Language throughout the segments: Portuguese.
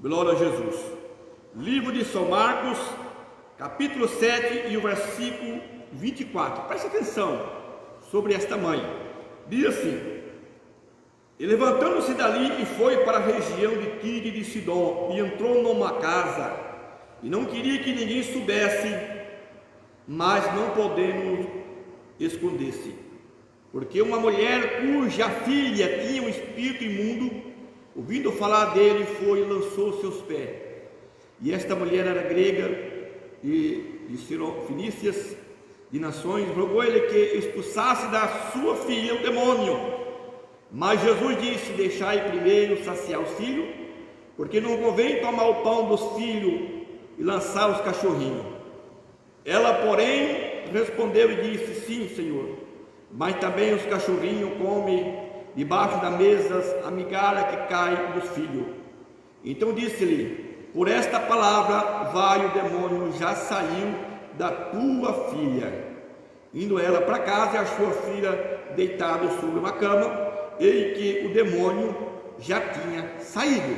Glória a Jesus. Livro de São Marcos, capítulo 7 e o versículo 24. Preste atenção sobre esta mãe. Diz assim: E levantando-se dali e foi para a região de Tiro e de Sidom, e entrou numa casa, e não queria que ninguém soubesse, mas não podendo esconder-se, porque uma mulher cuja filha tinha um espírito imundo, ouvindo falar dele, foi e lançou seus pés. E esta mulher era grega e de Fenícias, de nações, rogou ele que expulsasse da sua filha o demônio. Mas Jesus disse: deixai primeiro saciar os filhos, porque não convém tomar o pão dos filhos e lançar os cachorrinhos. Ela, porém, respondeu e disse: sim, Senhor, mas também os cachorrinhos comem debaixo da mesa a migalha que cai dos filhos. Então disse-lhe: por esta palavra vai, o demônio já saiu da tua filha. Indo ela para casa, e achou a filha deitada sobre uma cama, e que o demônio já tinha saído.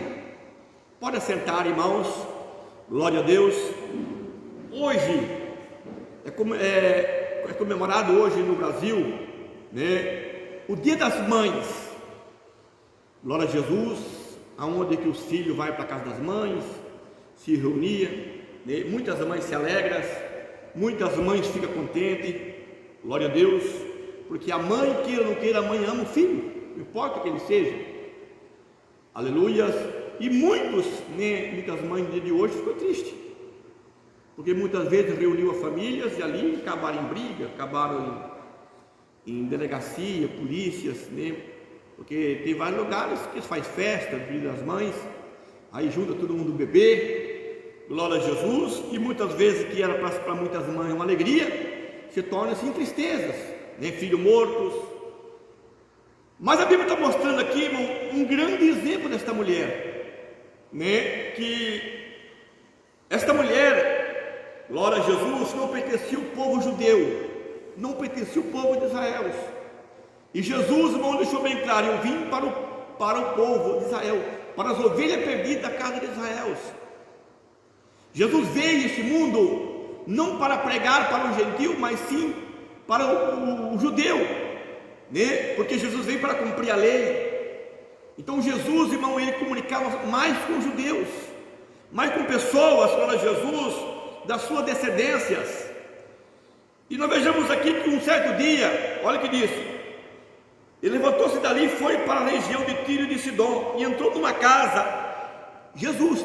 Pode assentar, irmãos. Glória a Deus. Hoje é comemorado hoje no Brasil, o Dia das Mães. Glória a Jesus, aonde que os filhos vão para a casa das mães, se reuniam, muitas mães se alegram, muitas mães ficam contentes. Glória a Deus, porque a mãe, queira ou não queira, a mãe ama o filho, não importa que ele seja. Aleluias. E muitas mães de hoje ficam tristes, porque muitas vezes reuniu as famílias e ali acabaram em briga, acabaram em delegacia, polícias, porque tem vários lugares que faz festa, Dia das Mães, aí junta todo mundo beber, glória a Jesus, e muitas vezes que era para muitas mães uma alegria, se torna-se em tristezas, filhos mortos. Mas a Bíblia está mostrando aqui, irmão, um grande exemplo desta mulher, que esta mulher, glória a Jesus, não pertencia ao povo judeu, não pertencia ao povo de Israel. E Jesus, irmão, deixou bem claro: eu vim para o povo de Israel, para as ovelhas perdidas da casa de Israel. Jesus veio a este mundo não para pregar para o gentil, mas sim para o judeu, porque Jesus veio para cumprir a lei. Então Jesus, irmão, ele comunicava mais com os judeus, mais com pessoas, para Jesus, das suas descendências. E nós vejamos aqui que um certo dia, olha o que diz: ele levantou-se dali e foi para a região de Tiro e de Sidom, e entrou numa casa, Jesus,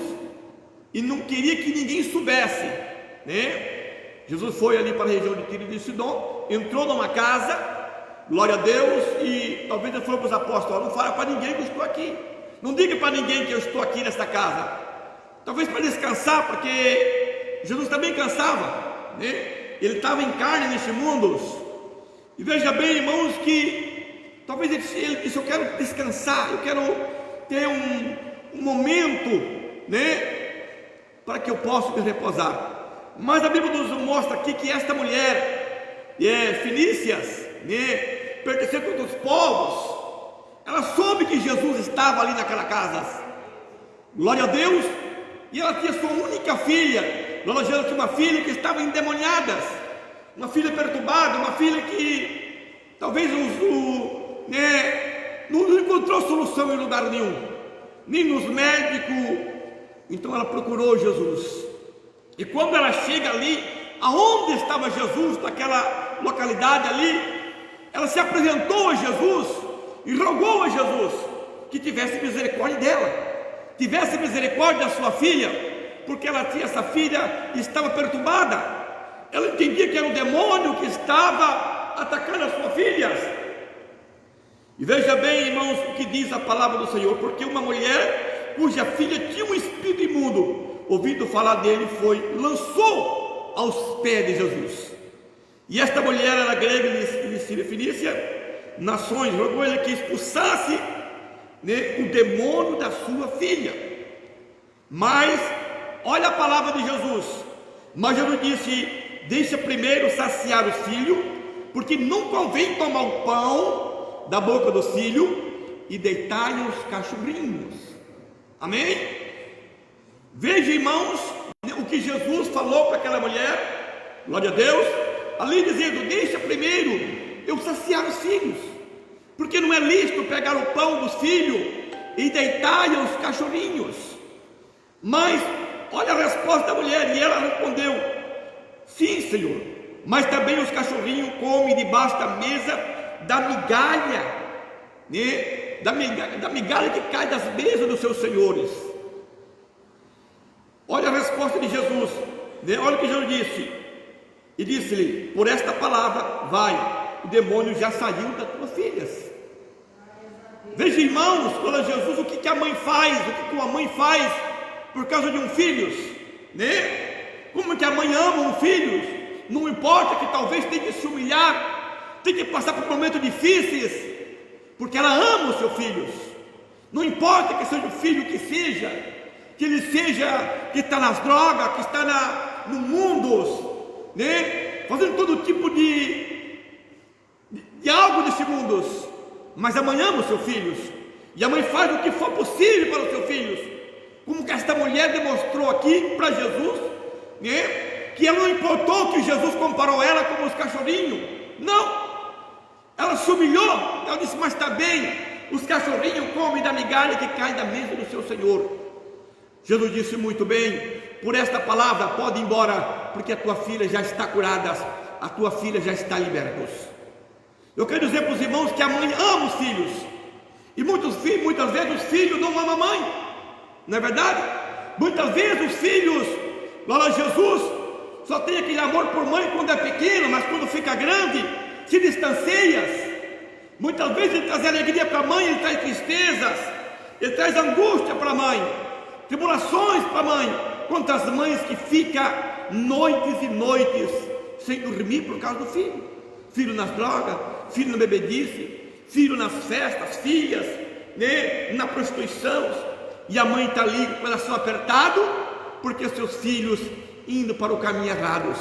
e não queria que ninguém soubesse, Jesus foi ali para a região de Tiro e de Sidom, entrou numa casa, glória a Deus, e talvez ele falou para os apóstolos: não fala para ninguém que eu estou aqui, não diga para ninguém que eu estou aqui nesta casa, talvez para descansar, porque Jesus também cansava, ele estava em carne neste mundo. E veja bem, irmãos, que talvez ele disse: eu quero descansar, eu quero ter um momento, para que eu possa me repousar. Mas a Bíblia nos mostra aqui que esta mulher, Fenícias, pertencendo a outros povos, ela soube que Jesus estava ali naquela casa, glória a Deus, e ela tinha sua única filha, glória a Deus, tinha uma filha que estava endemoniada, uma filha perturbada, uma filha que talvez não encontrou solução em lugar nenhum, nem nos médicos. Então ela procurou Jesus, e quando ela chega ali, aonde estava Jesus, naquela localidade ali, ela se apresentou a Jesus e rogou a Jesus que tivesse misericórdia dela, tivesse misericórdia da sua filha, porque ela tinha essa filha e estava perturbada. Ela entendia que era um demônio que estava atacando a sua filha. E veja bem, irmãos, o que diz a palavra do Senhor: porque uma mulher cuja filha tinha um espírito imundo, ouvindo falar dele, foi, lançou aos pés de Jesus. E esta mulher era grega de Fenícia, nações, rogou ele que expulsasse o demônio da sua filha. Mas olha a palavra de Jesus. Mas Jesus disse: deixa primeiro saciar os filhos, porque não convém tomar o pão da boca dos filhos e deitar-lhe os cachorrinhos. Amém? Veja, irmãos, o que Jesus falou para aquela mulher, glória a Deus, ali dizendo: deixa primeiro eu saciar os filhos, porque não é lícito pegar o pão dos filhos e deitar aos cachorrinhos. Mas olha a resposta da mulher, e ela respondeu: sim, Senhor, mas também os cachorrinhos comem debaixo da mesa da migalha, né? Da migalha que cai das mesas dos seus senhores. Olha a resposta de Jesus, né? Olha o que Jesus disse, e disse-lhe: por esta palavra, vai, o demônio já saiu das tuas filhas. Veja, irmãos, quando Jesus, o que a mãe faz, o que uma mãe faz por causa de um filho, né? Como que a mãe ama um filho, não importa que talvez tenha que se humilhar, tenha que passar por momentos difíceis, porque ela ama os seus filhos, não importa que seja o filho que seja, que ele seja, que está nas drogas, que está no mundo, né? Fazendo todo tipo de algo desse mundo, mas a mãe ama os seus filhos, e a mãe faz o que for possível para os seus filhos, como que esta mulher demonstrou aqui para Jesus, né? Que ela não importou que Jesus comparou ela com os cachorrinhos, não, ela se humilhou, ela disse: mas está bem, os cachorrinhos comem da migalha que cai da mesa do seu Senhor. Jesus disse: muito bem, por esta palavra pode ir embora, porque a tua filha já está curada, a tua filha já está liberta. Eu quero dizer para os irmãos que a mãe ama os filhos, e muitas vezes os filhos não amam a mãe, não é verdade? Muitas vezes os filhos, lá Jesus, só tem aquele amor por mãe quando é pequeno, mas quando fica grande, se distancia. Muitas vezes ele traz alegria para a mãe, ele traz tristezas, ele traz angústia para a mãe, tribulações para a mãe. Quantas mães que ficam noites e noites sem dormir por causa do filho, filho nas drogas, filho na bebedice, filho nas festas, filhas, né, na prostituição, e a mãe está ali com o coração apertado, porque seus filhos indo para o caminho errado.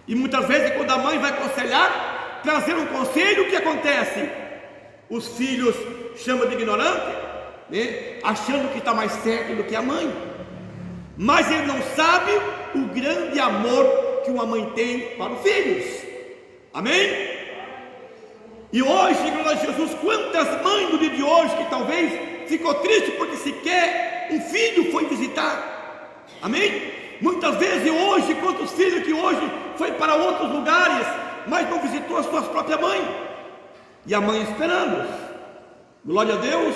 E muitas vezes, quando a mãe vai aconselhar, trazer um conselho, o que acontece? Os filhos chamam de ignorante, né, achando que está mais certo do que a mãe, mas ele não sabe o grande amor que uma mãe tem para os filhos. Amém? E hoje, glória a Jesus, quantas mães no dia de hoje que talvez ficou triste porque sequer um filho foi visitar. Amém? Muitas vezes hoje, quantos filhos que hoje foi para outros lugares, mas não visitou a sua própria mãe, e a mãe esperando. Glória a Deus.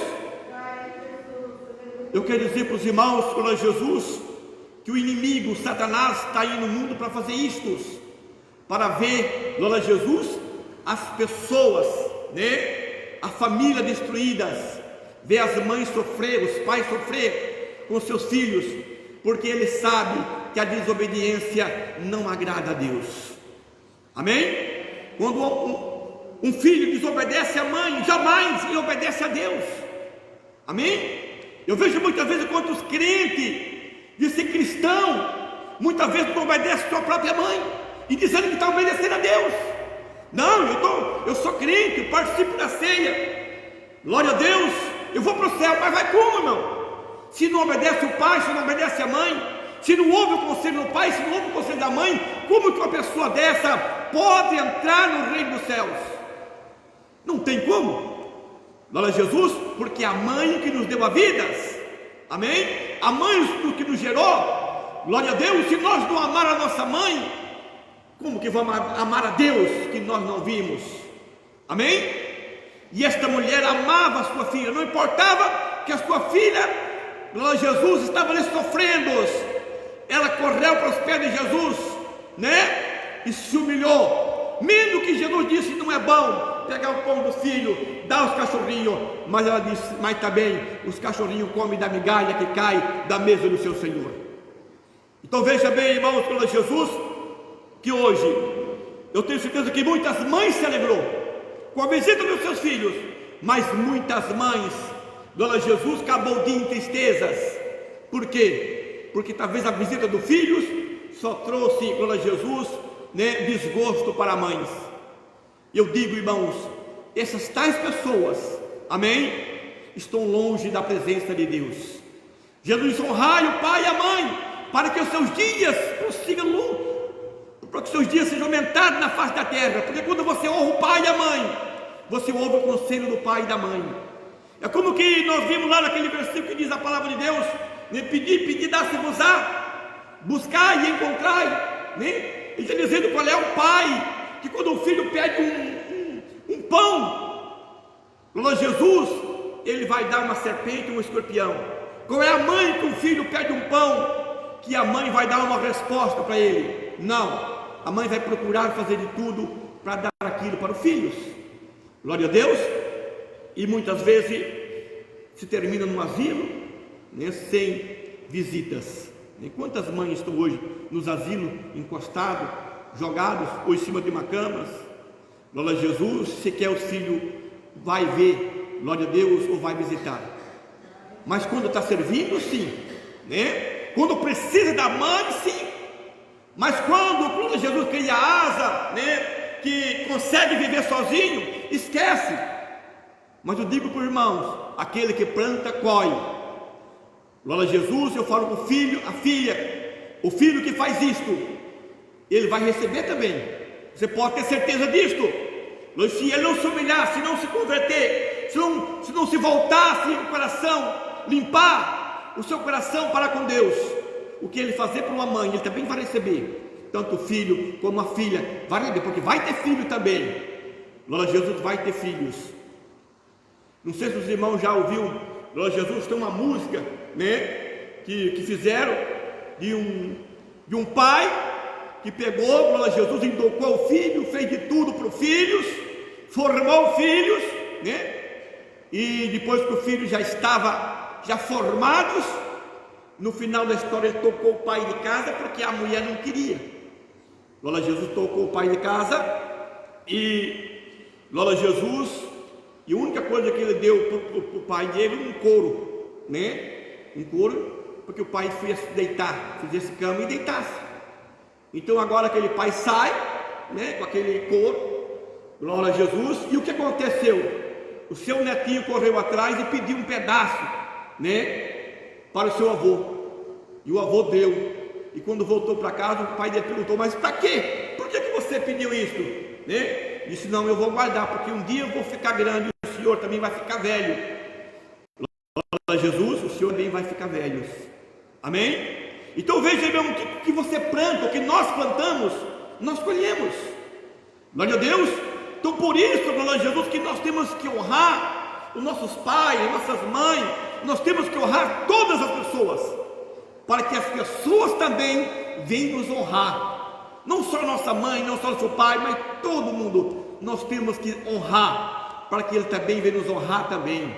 Eu quero dizer para os irmãos, glória a Jesus, que o inimigo, Satanás, está aí no mundo para fazer isto, para ver, glória a Jesus, as pessoas, né, a família destruídas, ver as mães sofrer, os pais sofrer com seus filhos, porque ele sabe que a desobediência não agrada a Deus. Amém? Quando um filho desobedece a mãe, jamais ele obedece a Deus. Amém? Eu vejo muitas vezes quantos crentes de ser cristão, muitas vezes não obedece a sua própria mãe, e dizendo que está obedecendo a Deus. Não, eu sou crente, eu participo da ceia, glória a Deus, eu vou para o céu, mas vai como, irmão? Se não obedece o pai, se não obedece a mãe, se não ouve o conselho do pai, se não ouve o conselho da mãe, como que uma pessoa dessa pode entrar no reino dos céus? Não tem como. Glória a Jesus, porque a mãe que nos deu a vida, amém? A mãe que nos gerou, glória a Deus. Se nós não amar a nossa mãe, como que vamos amar a Deus que nós não vimos? Amém? E esta mulher amava a sua filha, não importava que a sua filha, glória a Jesus, estava ali sofrendo, ela correu para os pés de Jesus, né? E se humilhou, mesmo que Jesus disse: não é bom pegar o pão do filho, dar aos cachorrinhos, mas ela disse: mas também os cachorrinhos comem da migalha que cai da mesa do seu Senhor. Então veja bem, irmãos, glória a Jesus, que hoje eu tenho certeza que muitas mães se alegrou com a visita dos seus filhos, mas muitas mães, glória a Jesus, acabou de em tristezas. Por quê? Porque talvez a visita dos filhos só trouxe, glória a Jesus, né, desgosto para mães. Eu digo, irmãos, essas tais pessoas, amém, estão longe da presença de Deus. Jesus disse: honrai o pai e a mãe, para que os seus dias prossigam, para que os seus dias sejam aumentados na face da terra. Porque quando você honra o pai e a mãe, você ouve o conselho do pai e da mãe. É como que nós vimos lá naquele versículo que diz a palavra de Deus, né? Pedir, dá-se-vos-á, buscai e encontrai, né? Ele está dizendo qual é o pai, que quando o filho pede um pão, Lord Jesus, ele vai dar uma serpente ou um escorpião. Qual é a mãe que o filho pede um pão, que a mãe vai dar uma resposta para ele? Não, a mãe vai procurar fazer de tudo para dar aquilo para os filhos. Glória a Deus. E muitas vezes se termina num asilo, né, sem visitas. E quantas mães estão hoje nos asilos, encostados, jogados ou em cima de uma cama? Glória a Jesus. Se quer os filhos, vai ver, glória a Deus, ou vai visitar. Mas quando está servindo, sim, né? Quando precisa da mãe, sim. Mas quando Jesus cria a asa, né, que consegue viver sozinho, esquece. Mas eu digo para os irmãos: aquele que planta, colhe. Glória a Jesus. Eu falo para o filho, a filha, o filho que faz isto, ele vai receber também. Você pode ter certeza disto. Se ele não se humilhar, se não se converter, se não se voltar assim no coração, limpar o seu coração para com Deus, o que ele fazer para uma mãe, ele também vai receber. Tanto o filho como a filha vai receber, porque vai ter filho também. Glória a Jesus, vai ter filhos. Não sei se os irmãos já ouviram, glória a Jesus, tem uma música, né, que fizeram de um pai que pegou, glória a Jesus, educou o filho, fez de tudo para os filhos, formou filhos, né? E depois que o filho já estava formados, no final da história ele tocou o pai de casa, porque a mulher não queria. Glória a Jesus, tocou o pai de casa, e glória a Jesus, e a única coisa que ele deu para o pai dele, um couro, né? Um couro, porque o pai ia se deitar, fizesse cama e deitasse. Então agora aquele pai sai, né, com aquele couro, glória a Jesus. E o que aconteceu? O seu netinho correu atrás e pediu um pedaço, né, para o seu avô. E o avô deu. E quando voltou para casa, o pai dele perguntou: mas para quê? Por que você pediu isso? Né? Disse: não, eu vou guardar, porque um dia eu vou ficar grande, e o senhor também vai ficar velho. Glória a Jesus, o senhor também vai ficar velho. Amém? Então veja, irmão, o que você planta, o que nós plantamos, nós colhemos. Glória a Deus. Então por isso, glória a Jesus, que nós temos que honrar os nossos pais, as nossas mães. Nós temos que honrar todas as pessoas, para que as pessoas também venham nos honrar. Não só a nossa mãe, não só o nosso pai, mas todo mundo. Nós temos que honrar, para que ele também venha nos honrar também.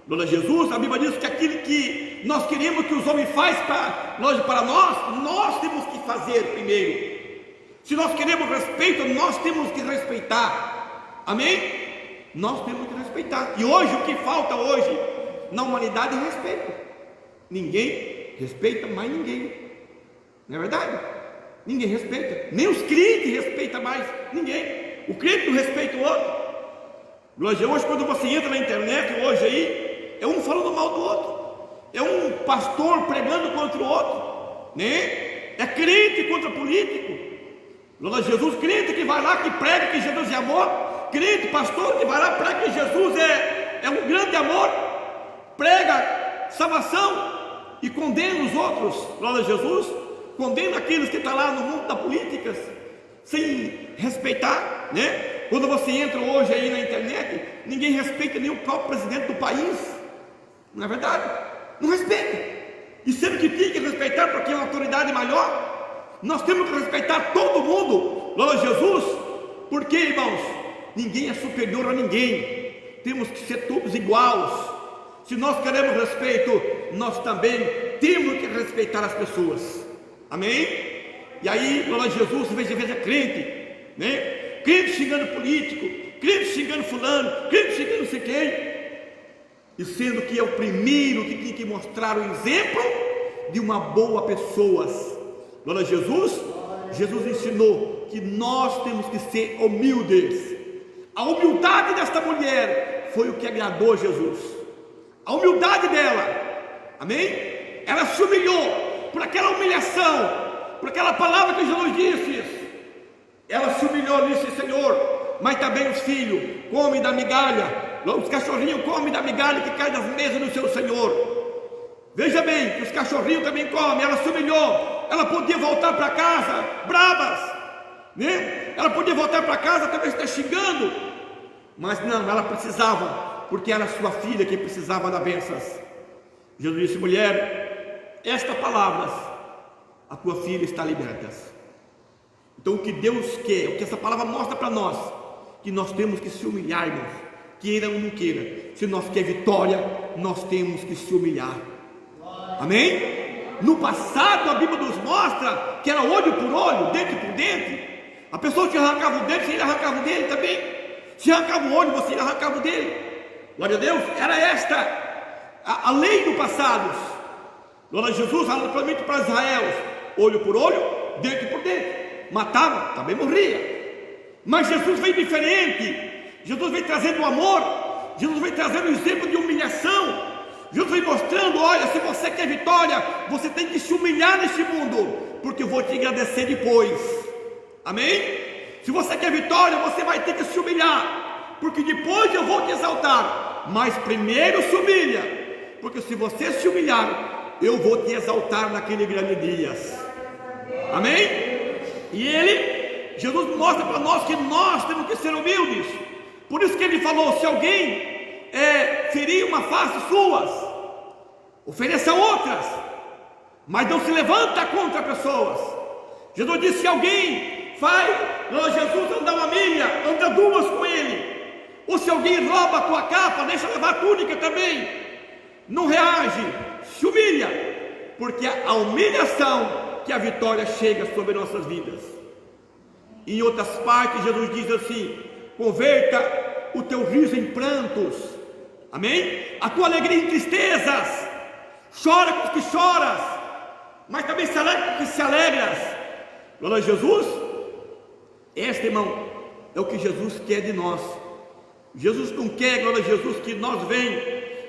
Glória a Jesus. A Bíblia diz que aquilo que nós queremos que os homens façam para nós temos que fazer primeiro. Se nós queremos respeito, nós temos que respeitar. Amém? Nós temos que respeitar. E hoje, o que falta hoje na humanidade é respeito. Ninguém respeita mais ninguém. Não é verdade? Ninguém respeita. Nem os crentes respeitam mais ninguém. O crente não respeita o outro. Glória, hoje quando você entra na internet, hoje aí, é um falando mal do outro. É um pastor pregando contra o outro, né? É crente contra político. Glória a Jesus, crente que vai lá, que prega que Jesus é amor. Crente, pastor que vai lá, prega que Jesus é um grande amor. Prega salvação e condena os outros. Glória a Jesus. Condena aqueles que estão lá no mundo da política, sem respeitar, né? Quando você entra hoje aí na internet, ninguém respeita nem o próprio presidente do país. Não é verdade? Não respeita. E sempre que tem que respeitar porque é uma autoridade maior, nós temos que respeitar todo mundo. Glória a Jesus. Porque, irmãos, ninguém é superior a ninguém. Temos que ser todos iguais. Se nós queremos respeito, nós também temos que respeitar as pessoas. Amém? E aí, glória a Jesus, veja crente, né? Crente xingando político, crente xingando fulano, crente xingando não sei quem. E sendo que é o primeiro que tem que mostrar o exemplo de uma boa pessoa. Glória a Jesus. Jesus ensinou que nós temos que ser humildes. A humildade desta mulher foi o que agradou a Jesus. A humildade dela, amém? ela se humilhou por aquela humilhação, por aquela palavra que Jesus disse. Ela se humilhou e disse: Senhor, mas também os filhos comem da migalha, os cachorrinhos comem da migalha que cai das mesas do seu Senhor. Veja bem, que os cachorrinhos também comem. Ela se humilhou. Ela podia voltar para casa bravas, né? Ela podia voltar para casa talvez estar xingando, mas não, ela precisava, porque era sua filha que precisava da bênçãos. Jesus disse: mulher, estas palavras, a tua filha está liberta. Então o que Deus quer, o que essa palavra mostra para nós, que nós temos que se humilhar, irmãos, queira ou não queira. Se nós quer vitória, nós temos que se humilhar. Amém? No passado a Bíblia nos mostra que era olho por olho, dente por dente. A pessoa que arrancava o dente, você arrancava o dele também. Se arrancava o olho, você arrancava o dele. Glória a Deus. Era esta a lei do passado. Glória a Jesus, claramente para Israel: olho por olho, dente por dente. Matava, também morria. Mas Jesus veio diferente. Jesus veio trazendo o amor. Jesus veio trazendo um exemplo de humilhação. Jesus vem mostrando: olha, se você quer vitória, você tem que se humilhar neste mundo, porque eu vou te agradecer depois. Amém? Se você quer vitória, você vai ter que se humilhar, porque depois eu vou te exaltar. Mas primeiro se humilha, porque se você se humilhar, eu vou te exaltar naquele grande dia. Amém? E Jesus mostra para nós que nós temos que ser humildes. Por isso que ele falou: se alguém ferir uma face suas, ofereça outras, mas não se levanta contra pessoas. Jesus disse: se alguém Jesus anda uma milha, anda duas com ele. Ou se alguém rouba a tua capa, deixa levar a túnica também. Não reage, se humilha, porque a humilhação que a vitória chega sobre nossas vidas. Em outras partes Jesus diz assim: converta o teu riso em prantos. Amém? A tua alegria em tristezas. Chora com os que choras, mas também se alegra com os que se alegras. Glória a Jesus. Este, irmão, é o que Jesus quer de nós. Jesus não quer, glória a Jesus, que nós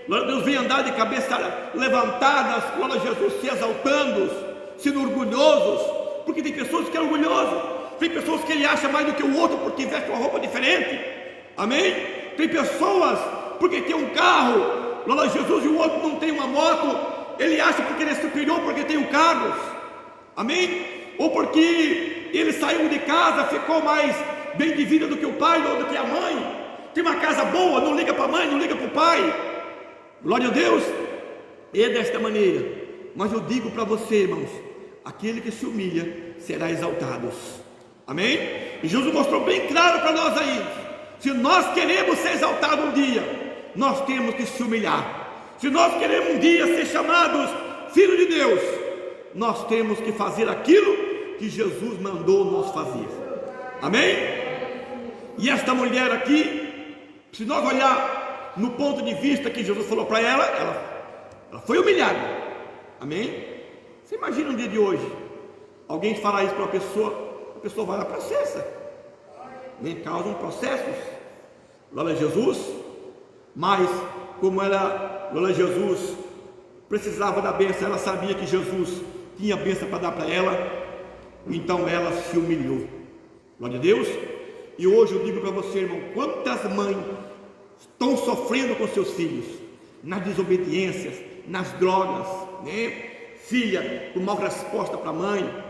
glória a Deus, venha andar de cabeça levantadas, glória a Jesus, se exaltando, sendo orgulhosos, porque tem pessoas que são orgulhosas, tem pessoas que ele acha mais do que o outro porque veste uma roupa diferente. Amém? Tem pessoas porque tem um carro, glória a Jesus, e o outro não tem uma moto, ele acha porque ele é superior porque tem um carro. Amém? Ou porque ele saiu de casa, ficou mais bem de vida do que o pai ou do que a mãe, tem uma casa boa, não liga para a mãe, não liga para o pai. Glória a Deus. É desta maneira. Mas eu digo para você, irmãos, aquele que se humilha será exaltado. Amém? E Jesus mostrou bem claro para nós aí: se nós queremos ser exaltados um dia, nós temos que se humilhar. Se nós queremos um dia ser chamados filhos de Deus, nós temos que fazer aquilo que Jesus mandou nós fazer. Amém? E esta mulher aqui, se nós olhar no ponto de vista que Jesus falou para ela, ela foi humilhada. Amém? Você imagina um dia de hoje, alguém falar isso para uma pessoa, a pessoa vai lá e processa, nem causam processos. Glória a Jesus. Mas como ela, glória a Jesus, precisava da bênção, ela sabia que Jesus tinha bênção para dar para ela, então ela se humilhou. Glória a Deus. E hoje eu digo para você, irmão, quantas mães estão sofrendo com seus filhos, nas desobediências, nas drogas, né? Filha com mal resposta para a mãe,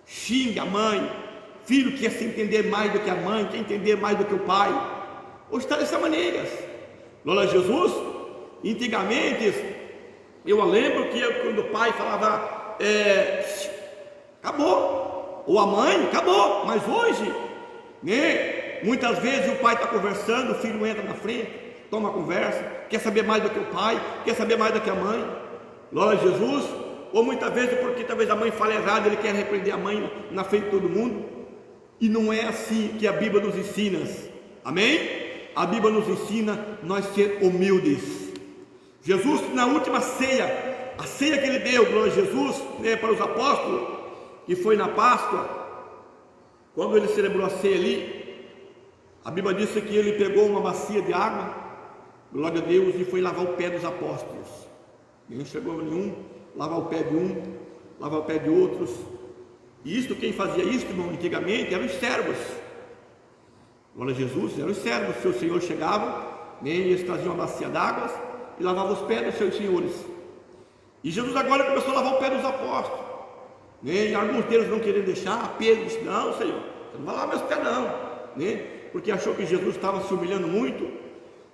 xinga a mãe, filho que quer se entender mais do que a mãe, quer entender mais do que o pai. Hoje está dessa maneira. Glória a Jesus. Antigamente, eu lembro que quando o pai falava, acabou, ou a mãe, acabou. Mas hoje, né, muitas vezes o pai está conversando, o filho entra na frente, toma a conversa, quer saber mais do que o pai, quer saber mais do que a mãe. Glória a Jesus. Ou muitas vezes porque talvez a mãe fale errado, ele quer repreender a mãe na frente de todo mundo. E não é assim que a Bíblia nos ensina. Amém? A Bíblia nos ensina nós ser humildes. Jesus, na última ceia, a ceia que ele deu, glória a Jesus, né, para os apóstolos, que foi na Páscoa, quando ele celebrou a ceia ali, a Bíblia diz que ele pegou uma bacia de água, glória a Deus, e foi lavar o pé dos apóstolos. Ele não chegou nenhum, lavar o pé de um, lavar o pé de outros. E isto, quem fazia isso, irmão, antigamente eram os servos. Glória a Jesus, eram os servos. Seu senhor chegava, eles traziam uma bacia d'água e lavavam os pés dos seus senhores. E Jesus agora começou a lavar o pé dos apóstolos, e alguns deles não queriam deixar. Pedro disse: não, Senhor, você não vai lavar meus pés não, porque achou que Jesus estava se humilhando muito.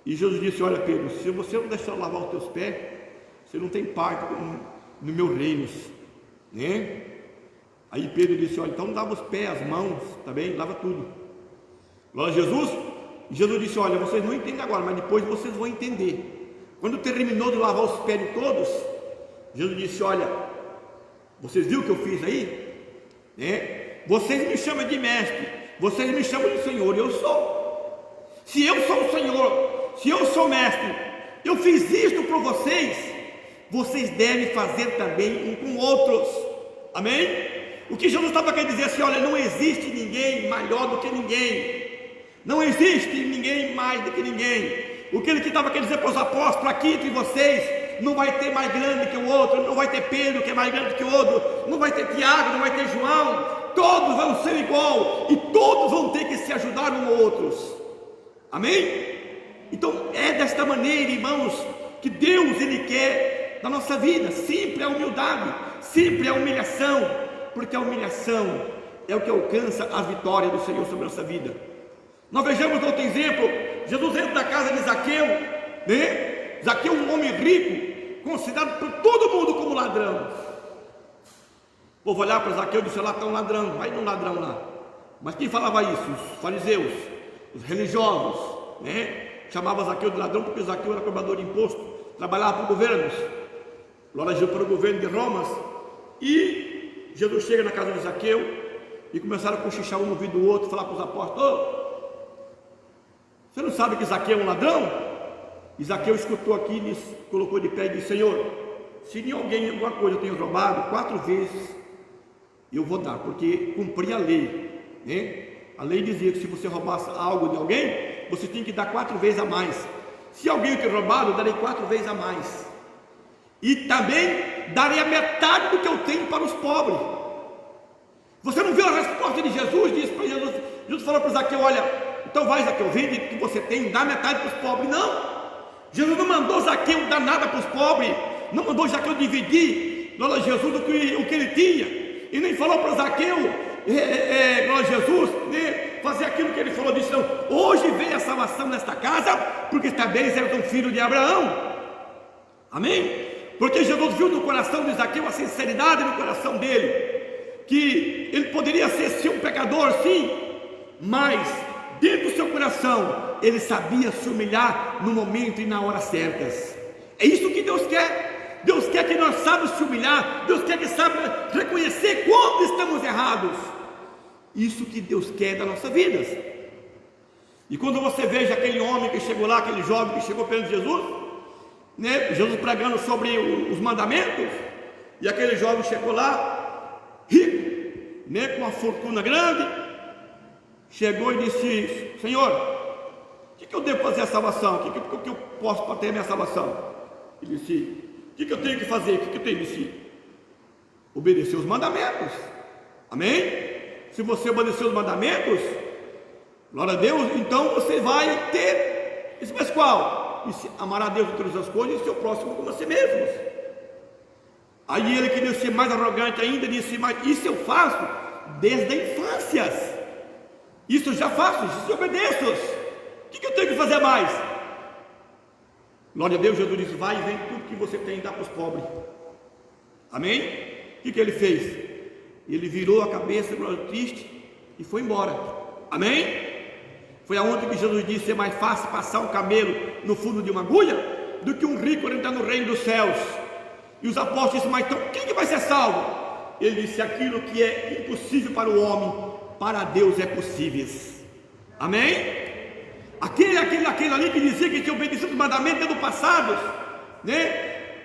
E Jesus disse: olha, Pedro, se você não deixar eu lavar os teus pés, você não tem parte no meu reino, Aí Pedro disse: olha, então lava os pés, as mãos, tá bem? Lava tudo. Glória a Jesus. E Jesus disse: olha, vocês não entendem agora, mas depois vocês vão entender. Quando terminou de lavar os pés de todos, Jesus disse: olha, vocês viram o que eu fiz aí? Vocês me chamam de mestre, vocês me chamam de Senhor, e eu sou. Se eu sou o Senhor, se eu sou mestre, eu fiz isto por vocês, vocês devem fazer também um com outros. Amém? O que Jesus estava querendo dizer assim: olha, não existe ninguém maior do que ninguém, não existe ninguém mais do que ninguém. O que ele estava querendo dizer para os apóstolos: aqui entre vocês não vai ter mais grande que o outro, não vai ter Pedro que é mais grande que o outro, não vai ter Tiago, não vai ter João, todos vão ser igual e todos vão ter que se ajudar uns aos outros. Amém? Então é desta maneira, irmãos, que Deus ele quer na nossa vida. Sempre a humildade, sempre a humilhação, porque a humilhação é o que alcança a vitória do Senhor sobre a nossa vida. Nós vejamos outro exemplo. Jesus entra na casa de Zaqueu, Zaqueu, um homem rico, considerado por todo mundo como ladrão. O povo olhar para Zaqueu e dizer: lá está um ladrão, vai um ladrão lá. Mas quem falava isso? Os fariseus, os religiosos, chamavam Zaqueu de ladrão porque Zaqueu era cobrador de imposto, trabalhava para governos, glória a Deus, para o governo de Roma. E Jesus chega na casa de Zaqueu e começaram a cochichar um no ouvido do outro, falar para os apóstolos: você não sabe que Zaqueu é um ladrão? E Zaqueu escutou aqui, disse, colocou de pé e disse: Senhor, se em alguém alguma coisa eu tenho roubado, 4 vezes eu vou dar, porque cumpri a lei, A lei dizia que se você roubasse algo de alguém, você tinha que dar 4 vezes a mais. Se alguém tem roubado, eu darei 4 vezes a mais. E também darei a metade do que eu tenho para os pobres. Você não viu a resposta de Jesus? Disse para Jesus, Jesus falou para Zaqueu: olha, então vai, Zaqueu, vende o que você tem, dá metade para os pobres. Não, Jesus não mandou Zaqueu dar nada para os pobres, não mandou Zaqueu dividir, glória a Jesus, o que ele tinha, e nem falou para Zaqueu, glória a Jesus, fazer aquilo que ele falou. Disse: não, hoje veio a salvação nesta casa, porque também eres um filho de Abraão. Amém? Porque Jesus viu no coração de Zaqueu a sinceridade no coração dele, que ele poderia ser sim um pecador, sim, mas dentro do seu coração ele sabia se humilhar no momento e na hora certas. É isso que Deus quer. Deus quer que nós saibamos se humilhar. Deus quer que saibamos reconhecer quando estamos errados. Isso que Deus quer das nossas vidas. E quando você veja aquele homem que chegou lá, aquele jovem que chegou perto de Jesus, Jesus pregando sobre os mandamentos, e aquele jovem chegou lá, rico, com uma fortuna grande, chegou e disse: Senhor, o que eu devo fazer a salvação? O que eu posso para ter a minha salvação? Ele disse: o que eu tenho que fazer? O que eu tenho que dizer? Obedecer os mandamentos. Amém? Se você obedecer os mandamentos, glória a Deus, então você vai ter. Disse: mas qual? Disse: amar a Deus de todas as coisas e seu próximo como a si mesmo. Aí ele queria ser mais arrogante ainda, disse: mas isso eu faço desde a infância. Isso eu já faço, isso eu obedeço. O que eu tenho que fazer mais? Glória a Deus. Jesus disse: vai e vende tudo que você tem e dá para os pobres. Amém? O que ele fez? Ele virou a cabeça, triste, e foi embora. Amém? Foi aonde que Jesus disse: é mais fácil passar um camelo no fundo de uma agulha do que um rico entrar no reino dos céus. E os apóstolos disseram: mas então quem que vai ser salvo? Ele disse: aquilo que é impossível para o homem, para Deus é possível. Amém? Aquele ali que dizia que tinha obedecido os mandamentos do passado,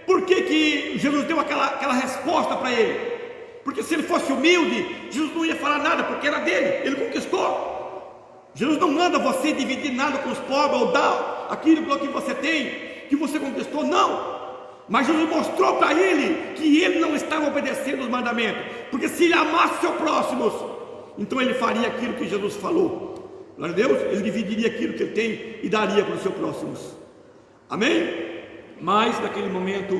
Por que Jesus deu aquela resposta para ele? Porque se ele fosse humilde, Jesus não ia falar nada, porque era dele, ele conquistou. Jesus não manda você dividir nada com os pobres, ou dar aquilo que você tem, que você conquistou, não. Mas Jesus mostrou para ele que ele não estava obedecendo os mandamentos, porque se ele amasse seus próximos, então ele faria aquilo que Jesus falou. Glória a Deus, ele dividiria aquilo que ele tem e daria para os seus próximos. Amém? Mas naquele momento,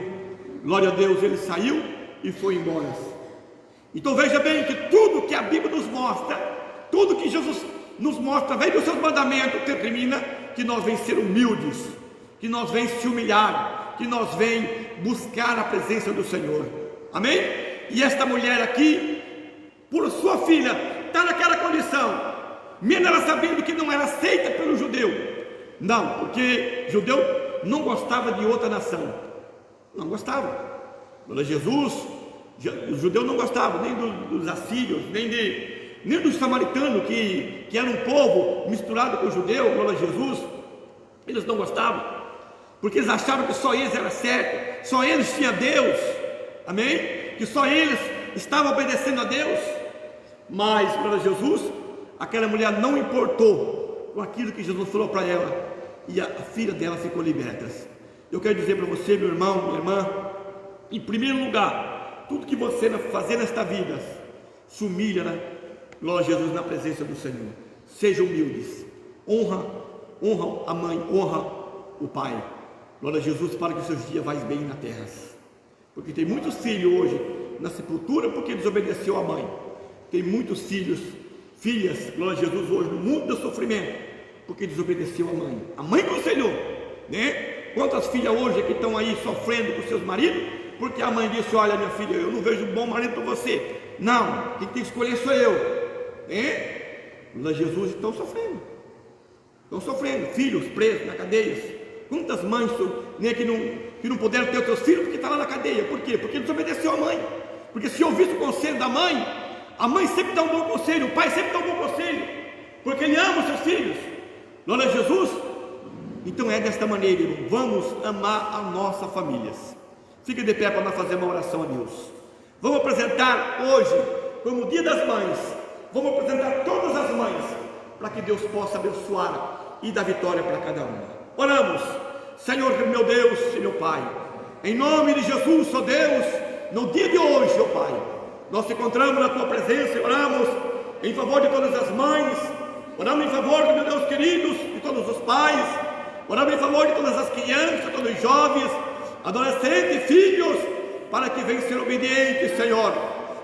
glória a Deus, ele saiu e foi embora. Então veja bem que tudo que a Bíblia nos mostra, tudo que Jesus nos mostra, vem dos seus mandamentos, termina que nós vem ser humildes, que nós vem se humilhar, que nós vem buscar a presença do Senhor. Amém? E esta mulher aqui, por sua filha, está naquela condição, mesmo ela sabendo que não era aceita pelo judeu. Não, porque judeu não gostava de outra nação, não gostava. Jesus, os judeus não gostavam nem dos assírios, nem dos samaritanos, que era um povo misturado com o judeu. Glória a Jesus, eles não gostavam, porque eles achavam que só eles era certo, só eles tinham Deus, amém? Que só eles estavam obedecendo a Deus. Mas para Jesus, aquela mulher não importou com aquilo que Jesus falou para ela, e a filha dela ficou liberta. Eu quero dizer para você, meu irmão, minha irmã, em primeiro lugar, tudo que você fazer nesta vida, se humilha, né? Glória a Jesus, na presença do Senhor. Sejam humildes, honra a mãe, honra o pai. Glória a Jesus, para que os seus dias vá bem na terra. Porque tem muitos filhos hoje na sepultura porque desobedeceu a mãe. Tem muitos filhas, glória a Jesus, hoje no mundo do sofrimento, porque desobedeceu a mãe. A mãe aconselhou, né? Quantas filhas hoje que estão aí sofrendo com seus maridos, porque a mãe disse: olha, minha filha, eu não vejo um bom marido para você. Não, quem tem que escolher sou eu, né? Glória a Jesus, estão sofrendo, filhos presos na cadeia. Quantas mães, né, que não puderam ter os seus filhos porque está lá na cadeia? Por quê? Porque desobedeceu a mãe. Porque se ouvisse o conselho da mãe, a mãe sempre dá um bom conselho, o pai sempre dá um bom conselho, porque ele ama os seus filhos. Glória a Jesus. Então é desta maneira, irmão, vamos amar as nossas famílias. Fique de pé para nós fazer uma oração a Deus. Vamos apresentar hoje, como o dia das mães, vamos apresentar todas as mães, para que Deus possa abençoar e dar vitória para cada uma. Oramos. Senhor meu Deus e meu Pai, em nome de Jesus, ó Deus, no dia de hoje, ó Pai, nós nos encontramos na Tua presença e oramos em favor de todas as mães, oramos em favor, meu Deus queridos, de todos os pais, oramos em favor de todas as crianças, todos os jovens, adolescentes, filhos, para que venham ser obedientes, Senhor.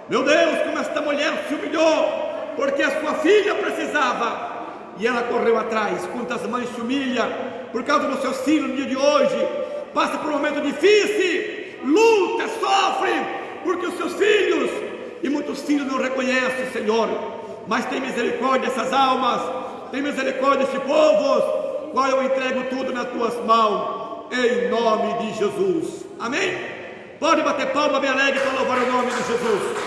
Meu Deus, como esta mulher se humilhou, porque a sua filha precisava, e ela correu atrás. Quantas mães se humilham por causa dos seus filhos no dia de hoje, passa por um momento difícil, luta, sofre, porque os seus filhos, e muitos filhos não reconhecem, Senhor, mas tem misericórdia dessas almas, tem misericórdia desse povo, qual eu entrego tudo nas tuas mãos, em nome de Jesus, amém? Pode bater palma bem alegre para louvar o nome de Jesus.